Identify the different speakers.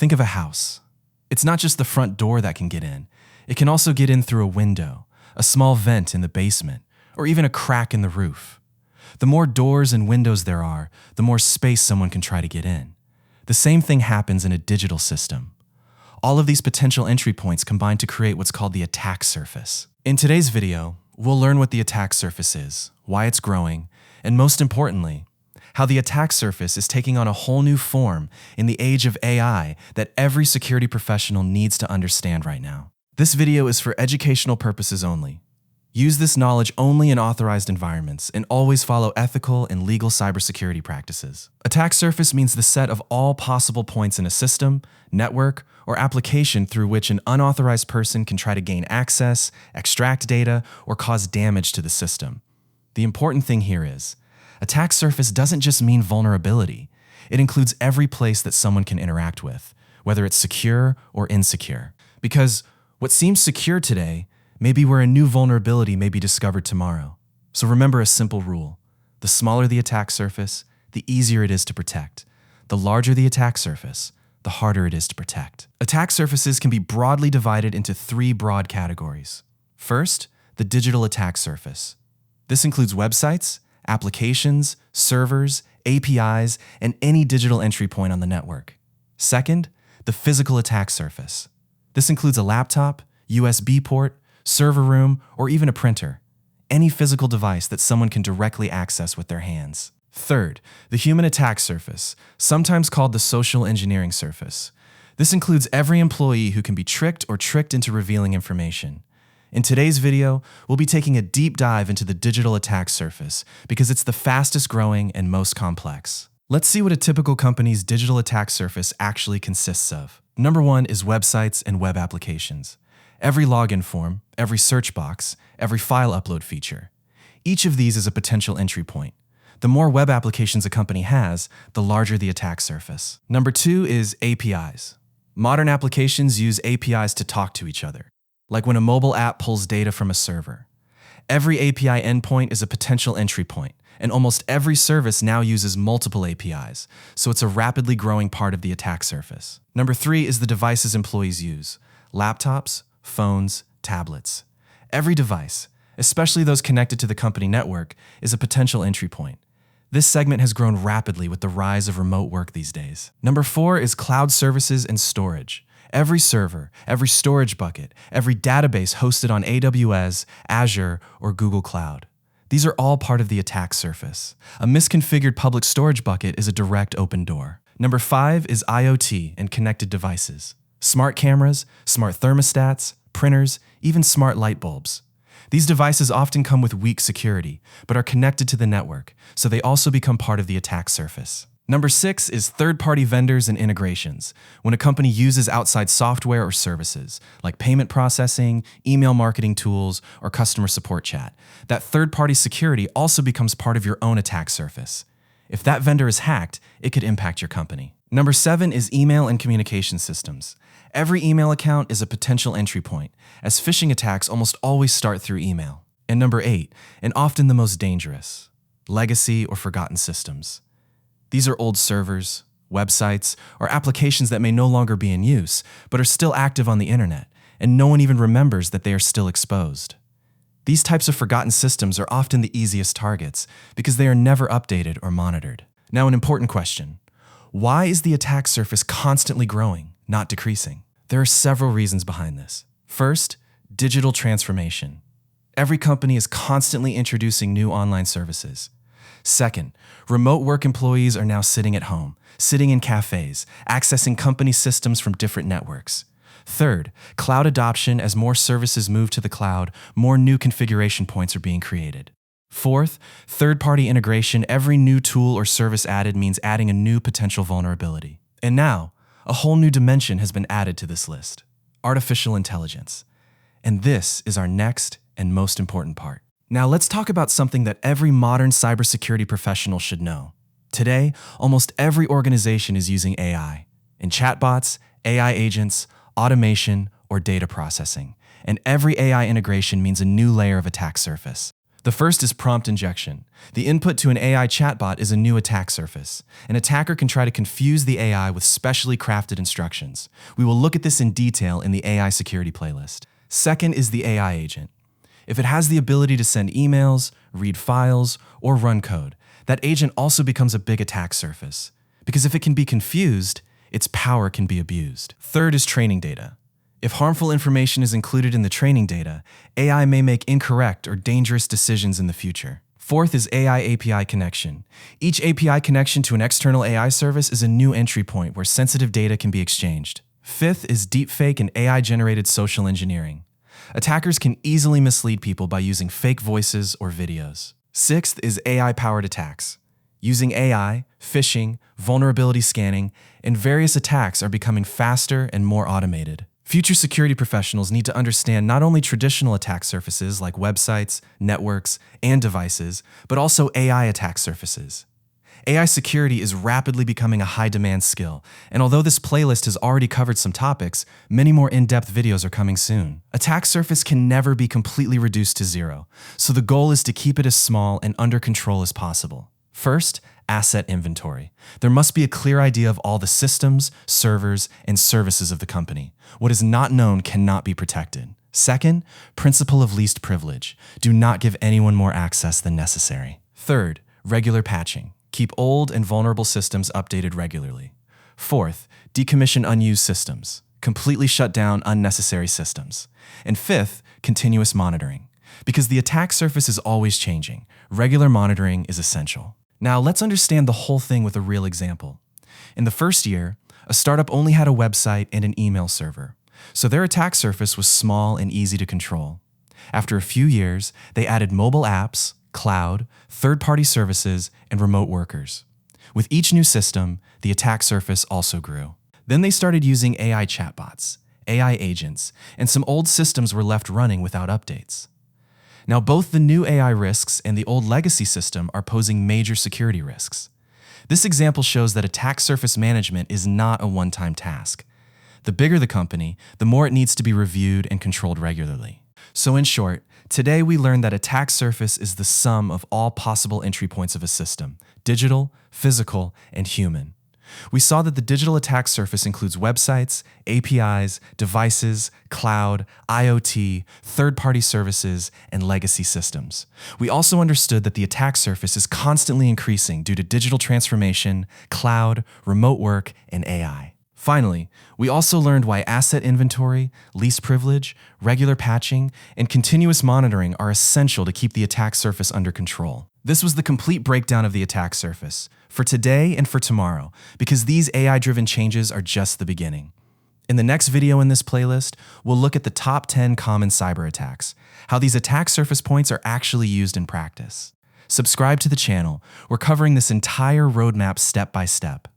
Speaker 1: Think of a house. It's not just the front door that can get in. It can also get in through a window, a small vent in the basement, or even a crack in the roof. The more doors and windows there are, the more space someone can try to get in. The same thing happens in a digital system. All of these potential entry points combine to create what's called the attack surface. In today's video, we'll learn what the attack surface is, why it's growing, and most importantly, how the attack surface is taking on a whole new form in the age of AI that every security professional needs to understand right now. This video is for educational purposes only. Use this knowledge only in authorized environments and always follow ethical and legal cybersecurity practices. Attack surface means the set of all possible points in a system, network, or application through which an unauthorized person can try to gain access, extract data, or cause damage to the system. The important thing here is, attack surface doesn't just mean vulnerability. It includes every place that someone can interact with, whether it's secure or insecure. Because what seems secure today may be where a new vulnerability may be discovered tomorrow. So remember a simple rule. The smaller the attack surface, the easier it is to protect. The larger the attack surface, the harder it is to protect. Attack surfaces can be broadly divided into three broad categories. First, the digital attack surface. This includes websites, applications, servers, APIs, and any digital entry point on the network. Second, the physical attack surface. This includes a laptop, USB port, server room, or even a printer. Any physical device that someone can directly access with their hands. Third, the human attack surface, sometimes called the social engineering surface. This includes every employee who can be tricked or tricked into revealing information. In today's video, we'll be taking a deep dive into the digital attack surface because it's the fastest growing and most complex. Let's see what a typical company's digital attack surface actually consists of. Number one is websites and web applications. Every login form, every search box, every file upload feature. Each of these is a potential entry point. The more web applications a company has, the larger the attack surface. Number two is APIs. Modern applications use APIs to talk to each other, like when a mobile app pulls data from a server. Every API endpoint is a potential entry point, and almost every service now uses multiple APIs, so it's a rapidly growing part of the attack surface. Number three is the devices employees use. Laptops, phones, tablets. Every device, especially those connected to the company network, is a potential entry point. This segment has grown rapidly with the rise of remote work these days. Number four is cloud services and storage. Every server, every storage bucket, every database hosted on AWS, Azure, or Google Cloud. These are all part of the attack surface. A misconfigured public storage bucket is a direct open door. Number five is IoT and connected devices. Smart cameras, smart thermostats, printers, even smart light bulbs. These devices often come with weak security, but are connected to the network, so they also become part of the attack surface. Number six is third-party vendors and integrations, when a company uses outside software or services, like payment processing, email marketing tools, or customer support chat. That third-party security also becomes part of your own attack surface. If that vendor is hacked, it could impact your company. Number seven is email and communication systems. Every email account is a potential entry point, as phishing attacks almost always start through email. And number eight, and often the most dangerous, legacy or forgotten systems. These are old servers, websites, or applications that may no longer be in use, but are still active on the internet, and no one even remembers that they are still exposed. These types of forgotten systems are often the easiest targets because they are never updated or monitored. Now, an important question. Why is the attack surface constantly growing, not decreasing? There are several reasons behind this. First, digital transformation. Every company is constantly introducing new online services. Second, remote work employees are now sitting at home, sitting in cafes, accessing company systems from different networks. Third, cloud adoption. As more services move to the cloud, more new configuration points are being created. Fourth, third-party integration. Every new tool or service added means adding a new potential vulnerability. And now, a whole new dimension has been added to this list: artificial intelligence. And this is our next and most important part. Now let's talk about something that every modern cybersecurity professional should know. Today, almost every organization is using AI, in chatbots, AI agents, automation, or data processing. And every AI integration means a new layer of attack surface. The first is prompt injection. The input to an AI chatbot is a new attack surface. An attacker can try to confuse the AI with specially crafted instructions. We will look at this in detail in the AI security playlist. Second is the AI agent. If it has the ability to send emails, read files, or run code, that agent also becomes a big attack surface. Because if it can be confused, its power can be abused. Third is training data. If harmful information is included in the training data, AI may make incorrect or dangerous decisions in the future. Fourth is AI API connection. Each API connection to an external AI service is a new entry point where sensitive data can be exchanged. Fifth is deepfake and AI-generated social engineering. Attackers can easily mislead people by using fake voices or videos. Sixth is AI-powered attacks. Using AI, phishing, vulnerability scanning, and various attacks are becoming faster and more automated. Future security professionals need to understand not only traditional attack surfaces like websites, networks, and devices, but also AI attack surfaces. AI security is rapidly becoming a high-demand skill, and although this playlist has already covered some topics, many more in-depth videos are coming soon. Attack surface can never be completely reduced to zero, so the goal is to keep it as small and under control as possible. First, asset inventory. There must be a clear idea of all the systems, servers, and services of the company. What is not known cannot be protected. Second, principle of least privilege. Do not give anyone more access than necessary. Third, regular patching. Keep old and vulnerable systems updated regularly. Fourth, decommission unused systems. Completely shut down unnecessary systems. And fifth, continuous monitoring. Because the attack surface is always changing, regular monitoring is essential. Now, let's understand the whole thing with a real example. In the first year, a startup only had a website and an email server, so their attack surface was small and easy to control. After a few years, they added mobile apps, cloud, third-party services, and remote workers. With each new system, the attack surface also grew. Then they started using AI chatbots, AI agents, and some old systems were left running without updates. Now, both the new AI risks and the old legacy system are posing major security risks. This example shows that attack surface management is not a one-time task. The bigger the company, the more it needs to be reviewed and controlled regularly. So in short, today we learned that attack surface is the sum of all possible entry points of a system: digital, physical, and human. We saw that the digital attack surface includes websites, APIs, devices, cloud, IoT, third-party services, and legacy systems. We also understood that the attack surface is constantly increasing due to digital transformation, cloud, remote work, and AI. Finally, we also learned why asset inventory, least privilege, regular patching, and continuous monitoring are essential to keep the attack surface under control. This was the complete breakdown of the attack surface, for today and for tomorrow, because these AI-driven changes are just the beginning. In the next video in this playlist, we'll look at the top 10 common cyber attacks, how these attack surface points are actually used in practice. Subscribe to the channel. We're covering this entire roadmap step by step.